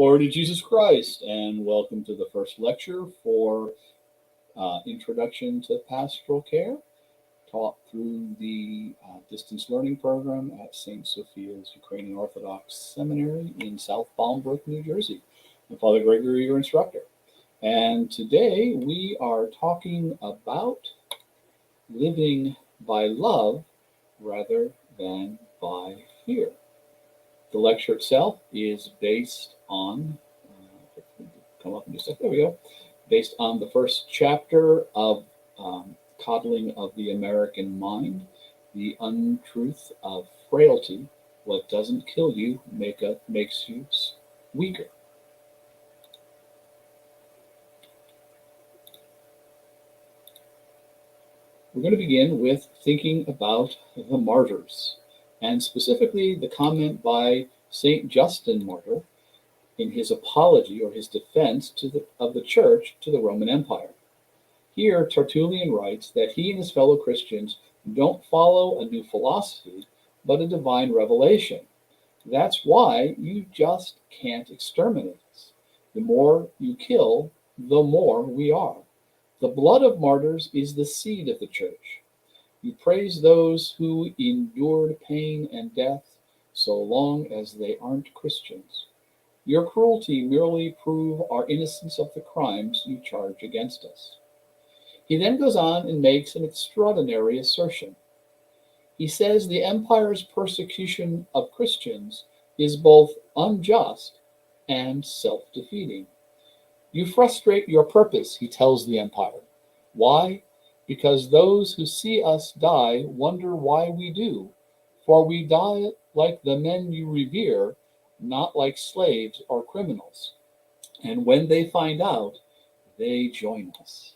Glory to Jesus Christ, and welcome to the first lecture for Introduction to Pastoral Care, taught through the distance learning program at St. Sophia's Ukrainian Orthodox Seminary in South Bolingbrook, New Jersey. I'm Father Gregory, your instructor. And today we are talking about living by love rather than by fear. The lecture itself is based on, come up in just a second, there we go, based on the first chapter of Coddling of the American Mind, the Untruth of Fragility. What doesn't kill you makes you weaker. We're going to begin with thinking about the martyrs, and specifically the comment by St. Justin Martyr in his apology or his defense of the church to the Roman Empire. Here, Tertullian writes that he and his fellow Christians don't follow a new philosophy, but a divine revelation. That's why you just can't exterminate us. The more you kill, the more we are. The blood of martyrs is the seed of the church. You praise those who endured pain and death so long as they aren't Christians. Your cruelty merely proves our innocence of the crimes you charge against us. He then goes on and makes an extraordinary assertion. He says the empire's persecution of Christians is both unjust and self-defeating. You frustrate your purpose, he tells the empire. Why? Because those who see us die wonder why we do, for we die like the men you revere, not like slaves or criminals. And when they find out, they join us.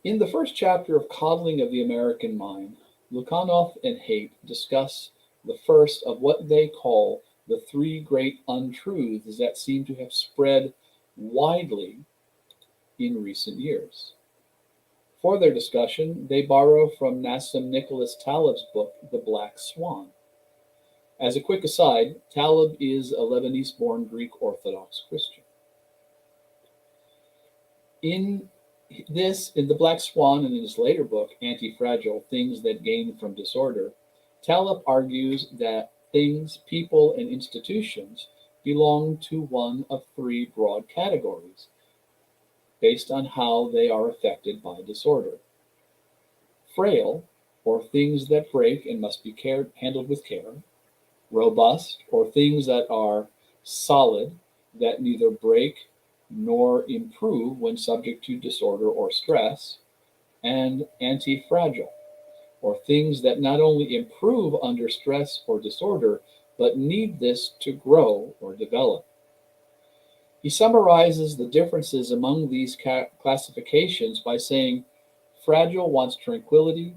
In the first chapter of Coddling of the American Mind, Lukhanov and Haidt discuss the first of what they call the three great untruths that seem to have spread widely in recent years. For their discussion, they borrow from Nassim Nicholas Taleb's book, The Black Swan. As a quick aside, Taleb is a Lebanese-born Greek Orthodox Christian. In The Black Swan, and in his later book, Anti-Fragile, Things That Gain from Disorder, Taleb argues that things, people, and institutions belong to one of three broad categories based on how they are affected by disorder. Frail, or things that break and must be handled with care. Robust, or things that are solid, that neither break nor improve when subject to disorder or stress. And anti-fragile, or things that not only improve under stress or disorder, but need this to grow or develop. He summarizes the differences among these classifications by saying, fragile wants tranquility,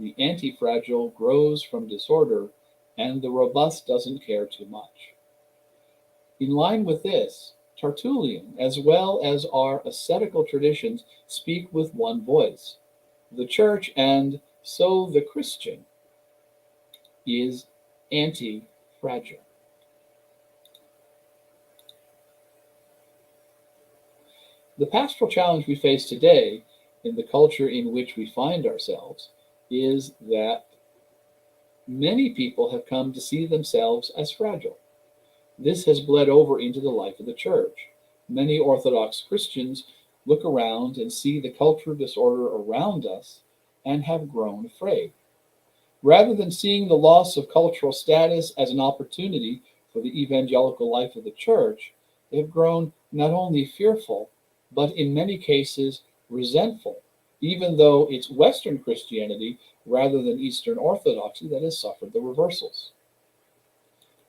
the anti-fragile grows from disorder, and the robust doesn't care too much. In line with this, Tertullian, as well as our ascetical traditions, speak with one voice. The church, and so the Christian, is anti-fragile. The pastoral challenge we face today in the culture in which we find ourselves is that many people have come to see themselves as fragile. This has bled over into the life of the church. Many Orthodox Christians look around and see the cultural disorder around us and have grown afraid. Rather than seeing the loss of cultural status as an opportunity for the evangelical life of the church, they have grown not only fearful, but in many cases resentful, even though it's Western Christianity rather than Eastern Orthodoxy that has suffered the reversals.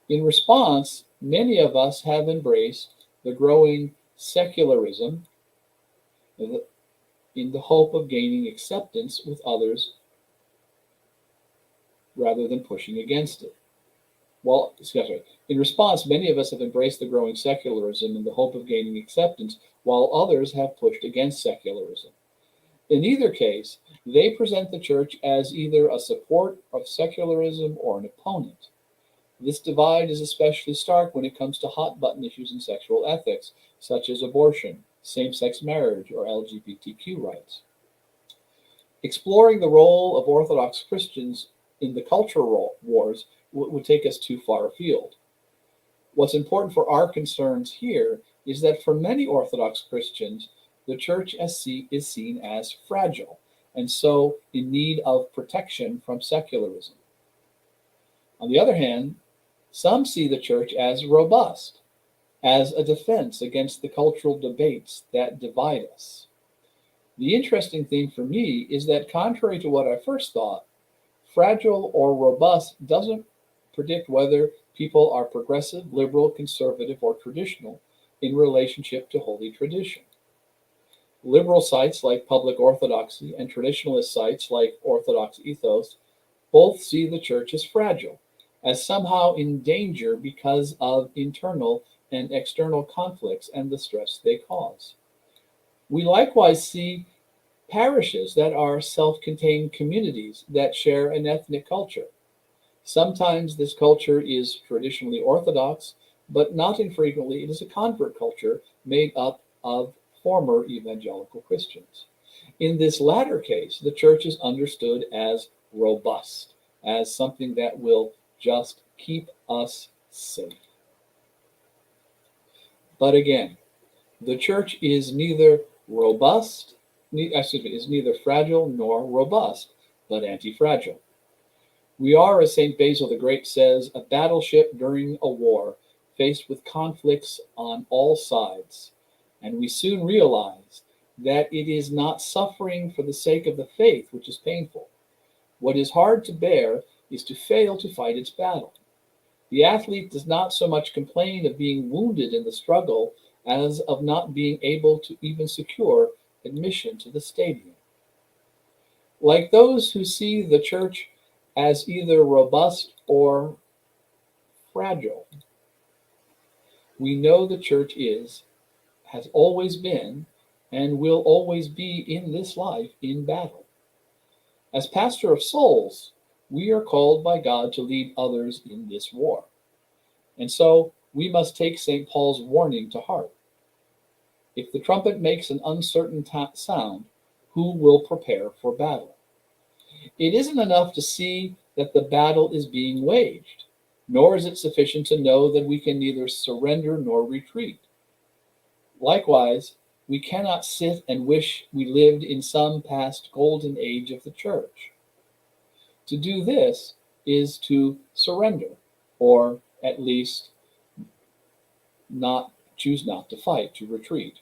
In response, many of us have embraced the growing secularism in the hope of gaining acceptance with others rather than pushing against it. In response, many of us have embraced the growing secularism in the hope of gaining acceptance, while others have pushed against secularism. In either case, they present the church as either a support of secularism or an opponent. This divide is especially stark when it comes to hot-button issues in sexual ethics, such as abortion, same-sex marriage, or LGBTQ rights. Exploring the role of Orthodox Christians in the cultural wars would take us too far afield. What's important for our concerns here is that for many Orthodox Christians, the church is seen as fragile and so in need of protection from secularism. On the other hand, some see the church as robust, as a defense against the cultural debates that divide us. The interesting thing for me is that, contrary to what I first thought, fragile or robust doesn't predict whether people are progressive, liberal, conservative, or traditional in relationship to holy tradition. Liberal sites like Public Orthodoxy and traditionalist sites like Orthodox Ethos both see the church as fragile, as somehow in danger because of internal and external conflicts and the stress they cause. We likewise see parishes that are self-contained communities that share an ethnic culture. Sometimes this culture is traditionally Orthodox, but not infrequently it is a convert culture made up of former evangelical Christians. In this latter case, the church is understood as robust, as something that will just keep us safe. But again, the church is neither is neither fragile nor robust, but anti-fragile. We are, as St. Basil the Great says, a battleship during a war, faced with conflicts on all sides. And we soon realize that it is not suffering for the sake of the faith which is painful. What is hard to bear is to fail to fight its battle. The athlete does not so much complain of being wounded in the struggle as of not being able to even secure admission to the stadium. Like those who see the church as either robust or fragile, we know the church has always been, and will always be in this life in battle. As pastor of souls, we are called by God to lead others in this war. And so we must take St. Paul's warning to heart. If the trumpet makes an uncertain sound, who will prepare for battle? It isn't enough to see that the battle is being waged, nor is it sufficient to know that we can neither surrender nor retreat. Likewise, we cannot sit and wish we lived in some past golden age of the church. To do this is to surrender, or at least choose not to fight, to retreat.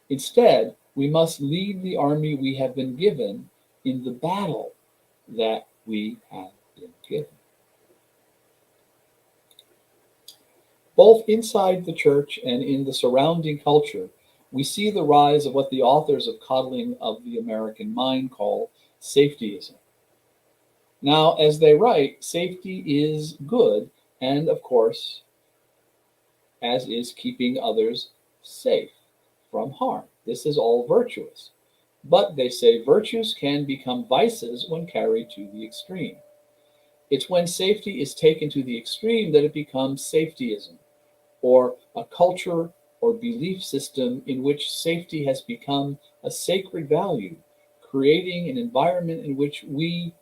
Instead, we must lead the army we have been given in the battle that we have been given. Both inside the church and in the surrounding culture, we see the rise of what the authors of Coddling of the American Mind call safetyism. Now, as they write, safety is good, and of course, as is keeping others safe from harm. This is all virtuous. But they say virtues can become vices when carried to the extreme. It's when safety is taken to the extreme that it becomes safetyism, or a culture or belief system in which safety has become a sacred value, creating an environment in which we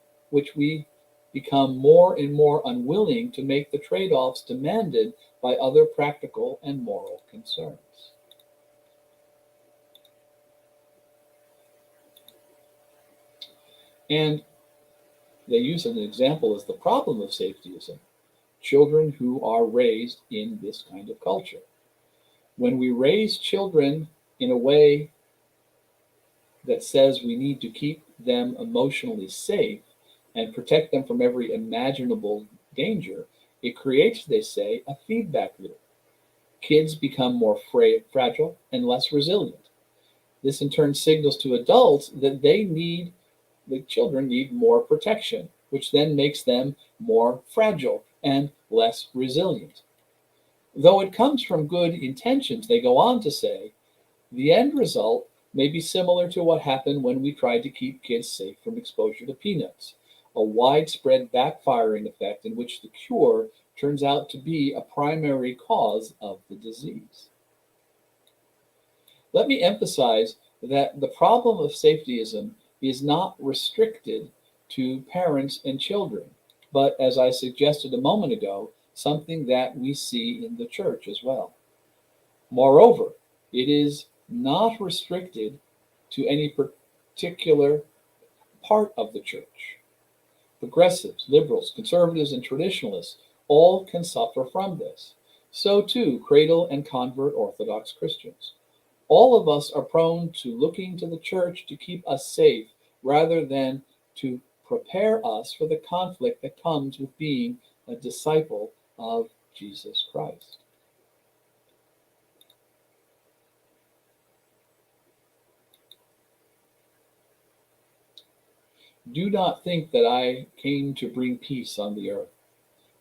become more and more unwilling to make the trade-offs demanded by other practical and moral concerns. And they use an example as the problem of safetyism: children who are raised in this kind of culture. When we raise children in a way that says we need to keep them emotionally safe and protect them from every imaginable danger, it creates, they say, a feedback loop. Kids become more fragile and less resilient. This in turn signals to adults that the children need more protection, which then makes them more fragile and less resilient. Though it comes from good intentions, they go on to say, the end result may be similar to what happened when we tried to keep kids safe from exposure to peanuts, a widespread backfiring effect in which the cure turns out to be a primary cause of the disease. Let me emphasize that the problem of safetyism is not restricted to parents and children, but as I suggested a moment ago, something that we see in the church as well. Moreover, it is not restricted to any particular part of the church. Progressives, liberals, conservatives, and traditionalists all can suffer from this. So too, cradle and convert Orthodox Christians. All of us are prone to looking to the church to keep us safe rather than to prepare us for the conflict that comes with being a disciple of Jesus Christ. Do not think that I came to bring peace on the earth.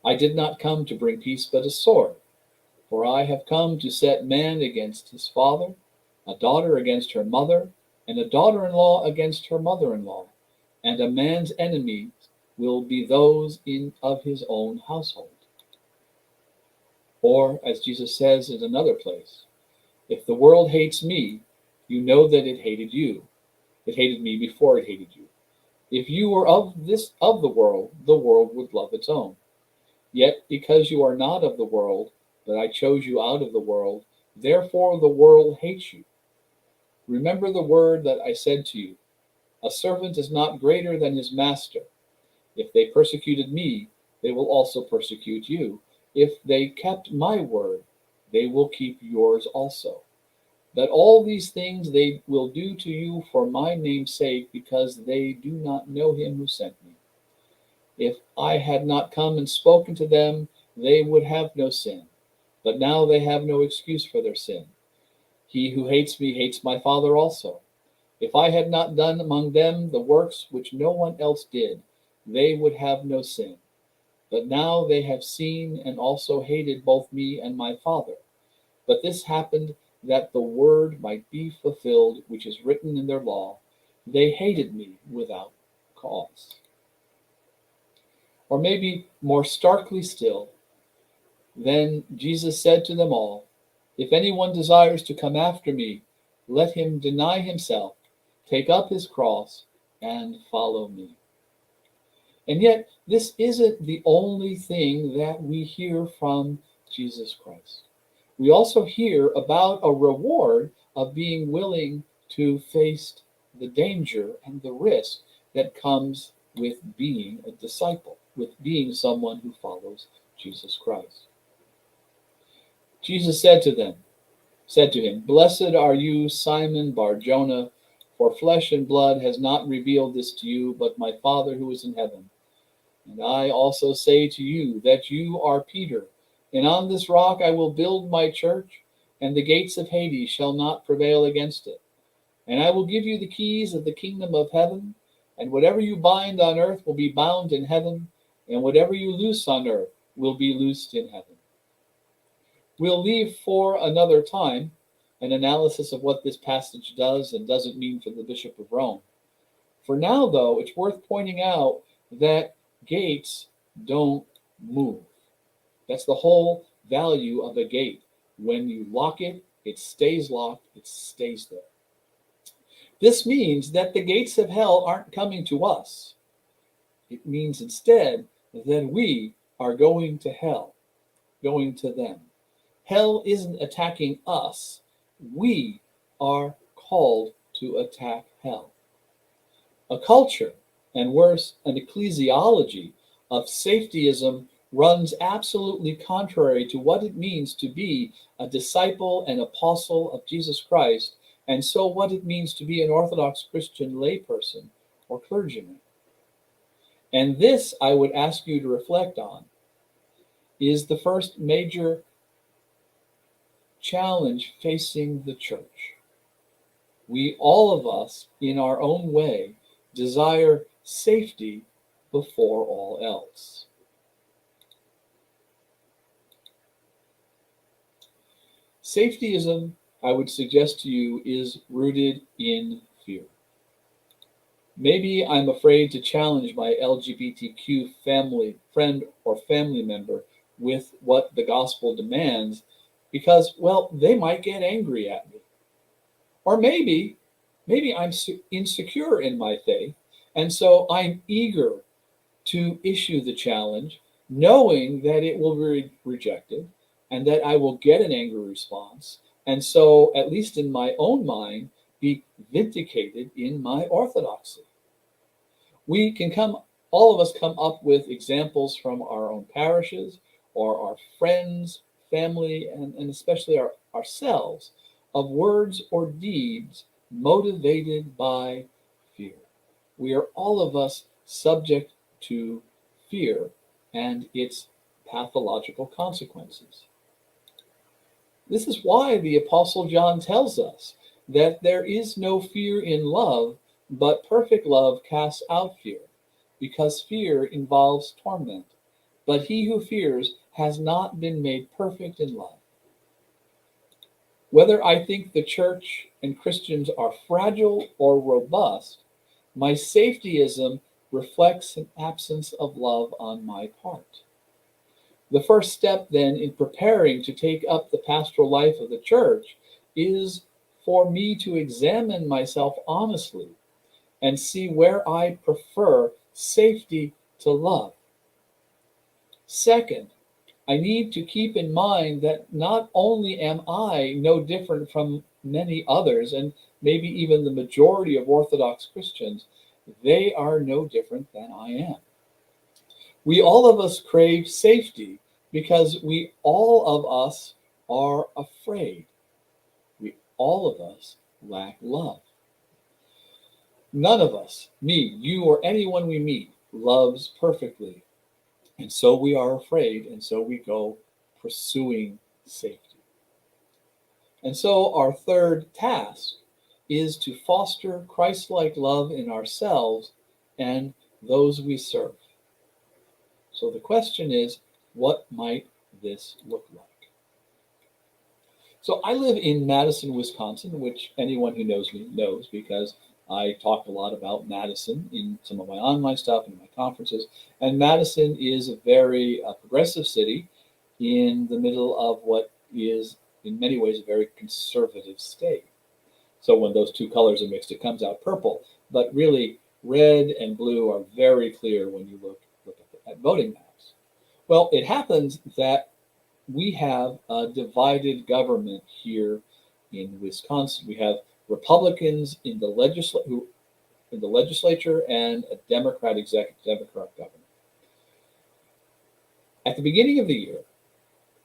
I did not come to bring peace, but a sword. For I have come to set man against his father, a daughter against her mother, and a daughter-in-law against her mother-in-law. And a man's enemies will be those of his own household. Or, as Jesus says in another place, if the world hates me, you know that it hated you. It hated me before it hated you. If you were of the world would love its own. Yet because you are not of the world, but I chose you out of the world, therefore the world hates you. Remember the word that I said to you, a servant is not greater than his master. If they persecuted me, they will also persecute you. If they kept my word, they will keep yours also. That all these things they will do to you for my name's sake, because they do not know him who sent me. If I had not come and spoken to them, they would have no sin. But now they have no excuse for their sin. He who hates me hates my Father also. If I had not done among them the works which no one else did, they would have no sin. But now they have seen and also hated both me and my Father. But this happened that the word might be fulfilled, which is written in their law. They hated me without cause. Or maybe more starkly still, then Jesus said to them all, if anyone desires to come after me, let him deny himself, take up his cross, and follow me. And yet, this isn't the only thing that we hear from Jesus Christ. We also hear about a reward of being willing to face the danger and the risk that comes with being a disciple, with being someone who follows Jesus Christ. Jesus said to him, Blessed are you, Simon Bar-Jonah, for flesh and blood has not revealed this to you, but my Father who is in heaven. And I also say to you that you are Peter, and on this rock I will build my church, and the gates of Hades shall not prevail against it. And I will give you the keys of the kingdom of heaven, and whatever you bind on earth will be bound in heaven, and whatever you loose on earth will be loosed in heaven. We'll leave for another time an analysis of what this passage does and doesn't mean for the Bishop of Rome. For now, though, it's worth pointing out that gates don't move. That's the whole value of a gate. When you lock it, it stays locked, it stays there. This means that the gates of hell aren't coming to us. It means instead that we are going to hell, going to them. Hell isn't attacking us. We are called to attack hell. A culture, and worse, an ecclesiology of safetyism runs absolutely contrary to what it means to be a disciple and apostle of Jesus Christ, and so what it means to be an Orthodox Christian layperson or clergyman. And this, I would ask you to reflect on, is the first major challenge facing the church. We, all of us, in our own way, desire safety before all else. Safetyism, I would suggest to you, is rooted in fear. Maybe I'm afraid to challenge my LGBTQ family, friend or family member with what the gospel demands because, well, they might get angry at me. Or maybe I'm insecure in my faith, and so I'm eager to issue the challenge, knowing that it will be rejected and that I will get an angry response. And so, at least in my own mind, be vindicated in my orthodoxy. We can all of us come up with examples from our own parishes or our friends, family, and especially ourselves of words or deeds motivated by fear. We are all of us subject to fear and its pathological consequences. This is why the Apostle John tells us that there is no fear in love, but perfect love casts out fear, because fear involves torment. But he who fears has not been made perfect in love. Whether I think the church and Christians are fragile or robust, my safetyism reflects an absence of love on my part. The first step, then, in preparing to take up the pastoral life of the church is for me to examine myself honestly and see where I prefer safety to love. Second, I need to keep in mind that not only am I no different from many others, and maybe even the majority of Orthodox Christians, they are no different than I am. We all of us crave safety because we all of us are afraid. We all of us lack love. None of us, me, you, or anyone we meet, loves perfectly. And so we are afraid, and so we go pursuing safety. And so our third task is to foster Christ-like love in ourselves and those we serve. So the question is, what might this look like? So I live in Madison, Wisconsin, which anyone who knows me knows because I talk a lot about Madison in some of my online stuff and my conferences. And Madison is a very progressive city in the middle of what is, in many ways, a very conservative state. So when those two colors are mixed, it comes out purple. But really, red and blue are very clear when you look at voting maps. Well, it happens that we have a divided government here in Wisconsin. We have Republicans in the legislature and a Democrat governor. At the beginning of the year,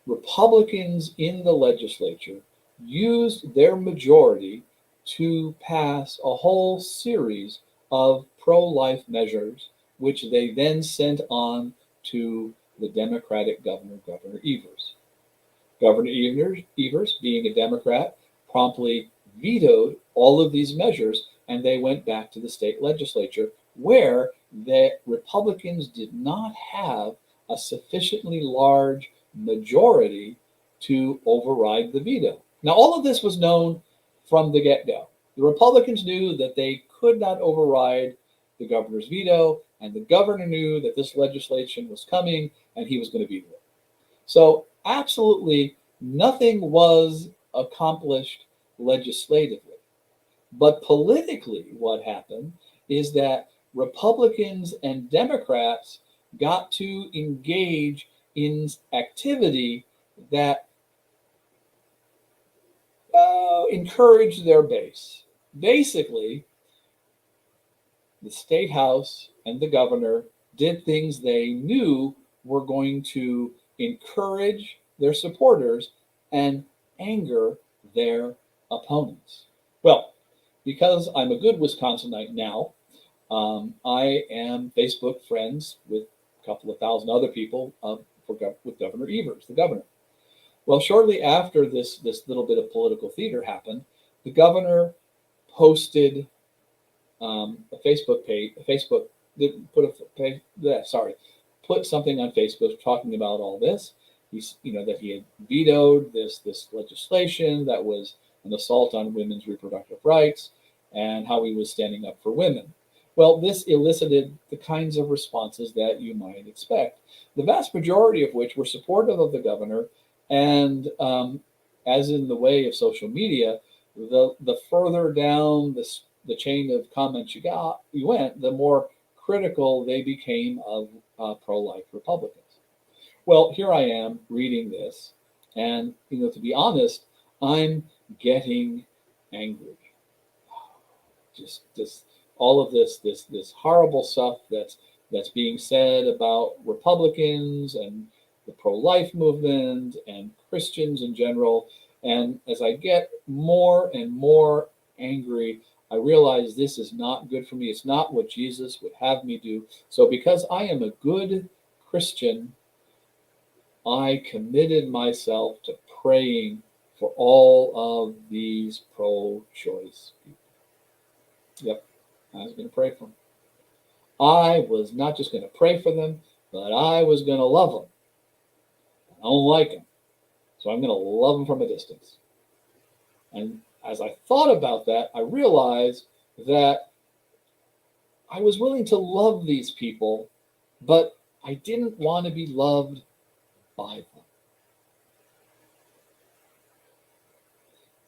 Republicans in the legislature used their majority to pass a whole series of pro-life measures, which they then sent on to the Democratic governor, Governor Evers. Governor Evers, being a Democrat, promptly vetoed all of these measures, and they went back to the state legislature where the Republicans did not have a sufficiently large majority to override the veto. Now, all of this was known from the get-go. The Republicans knew that they could not override the governor's veto, and the governor knew that this legislation was coming and he was going to veto it. So absolutely nothing was accomplished legislatively. But politically, what happened is that Republicans and Democrats got to engage in activity that encouraged their base. Basically, the state house and the governor did things they knew were going to encourage their supporters and anger their opponents. Well, because I'm a good Wisconsinite now, I am Facebook friends with a couple of thousand other people with Governor Evers, the governor. Well, shortly after this little bit of political theater happened, the governor posted a Facebook page. Put something on Facebook talking about all this. That he had vetoed this legislation that was an assault on women's reproductive rights, and how he was standing up for women. Well, this elicited the kinds of responses that you might expect, the vast majority of which were supportive of the governor. And as in the way of social media, the further down the chain of comments you went, the more critical they became of pro-life Republicans. Well, here I am reading this, and to be honest, I'm getting angry. Just all of this horrible stuff that's being said about Republicans and the pro-life movement and Christians in general. And as I get more and more angry, I realize this is not good for me. It's not what Jesus would have me do. So because I am a good Christian, I committed myself to praying for all of these pro-choice people. Yep, I was going to pray for them. I was not just going to pray for them, but I was going to love them. I don't like them, so I'm going to love them from a distance. And as I thought about that, I realized that I was willing to love these people, but I didn't want to be loved by them.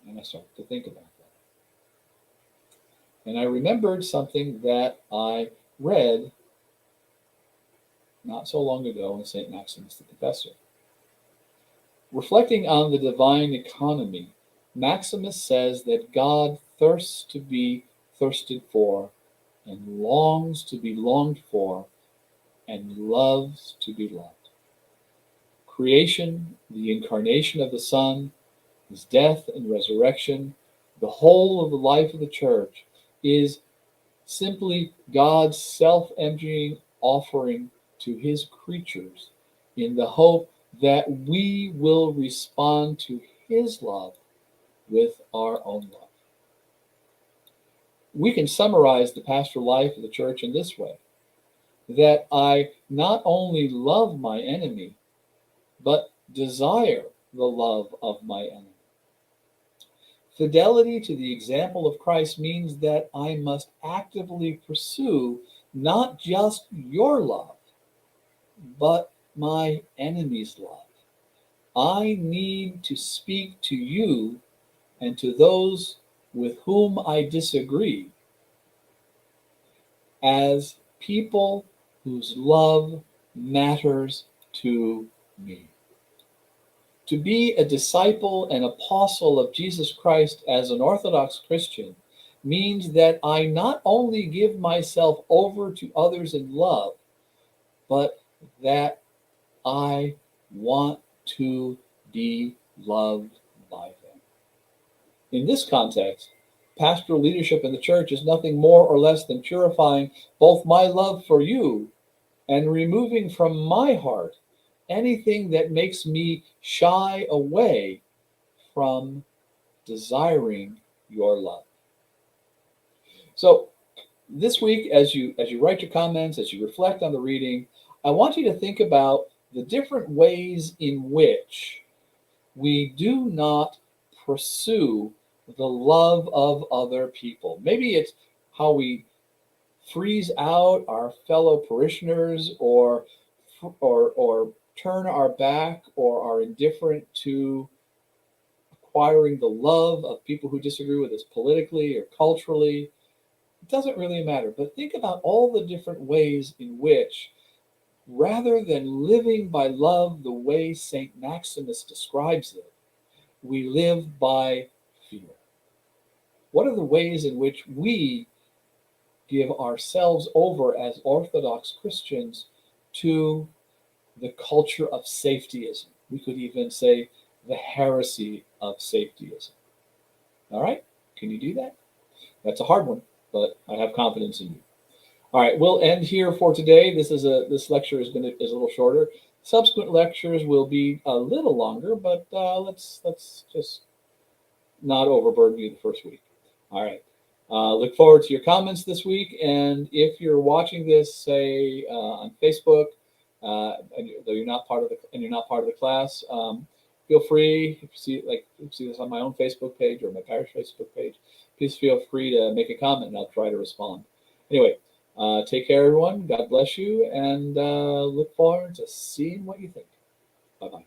And I started to think about that. And I remembered something that I read not so long ago in St. Maximus the Confessor. Reflecting on the divine economy, Maximus says that God thirsts to be thirsted for, and longs to be longed for, and loves to be loved. Creation, the incarnation of the Son, his death and resurrection, the whole of the life of the church is simply God's self-emptying offering to his creatures in the hope that we will respond to his love with our own love. We can summarize the pastoral life of the church in this way, that I not only love my enemy, but desire the love of my enemy. Fidelity to the example of Christ means that I must actively pursue not just your love, but my enemy's love. I need to speak to you and to those with whom I disagree as people whose love matters to me. To be a disciple and apostle of Jesus Christ as an Orthodox Christian means that I not only give myself over to others in love, but that I want to be loved by them. In this context, pastoral leadership in the church is nothing more or less than purifying both my love for you and removing from my heart anything that makes me shy away from desiring your love. So this week, as you write your comments, as you reflect on the reading, I want you to think about the different ways in which we do not pursue the love of other people. Maybe it's how we freeze out our fellow parishioners, or turn our back or are indifferent to acquiring the love of people who disagree with us politically or culturally. It doesn't really matter, but think about all the different ways in which, rather than living by love the way St. Maximus describes it, we live by fear. What are the ways in which we give ourselves over as Orthodox Christians to the culture of safetyism? We could even say the heresy of safetyism. All right, can you do that? That's a hard one, but I have confidence in you. All right, we'll end here for today. This lecture is a little shorter. Subsequent lectures will be a little longer, but let's just not overburden you the first week. All right. Look forward to your comments this week, and if you're watching this, say on Facebook, though you're not part of the class, feel free. If you see this on my own Facebook page or my parish Facebook page, please feel free to make a comment, and I'll try to respond. Anyway, Take care, everyone. God bless you, and look forward to seeing what you think. Bye-bye.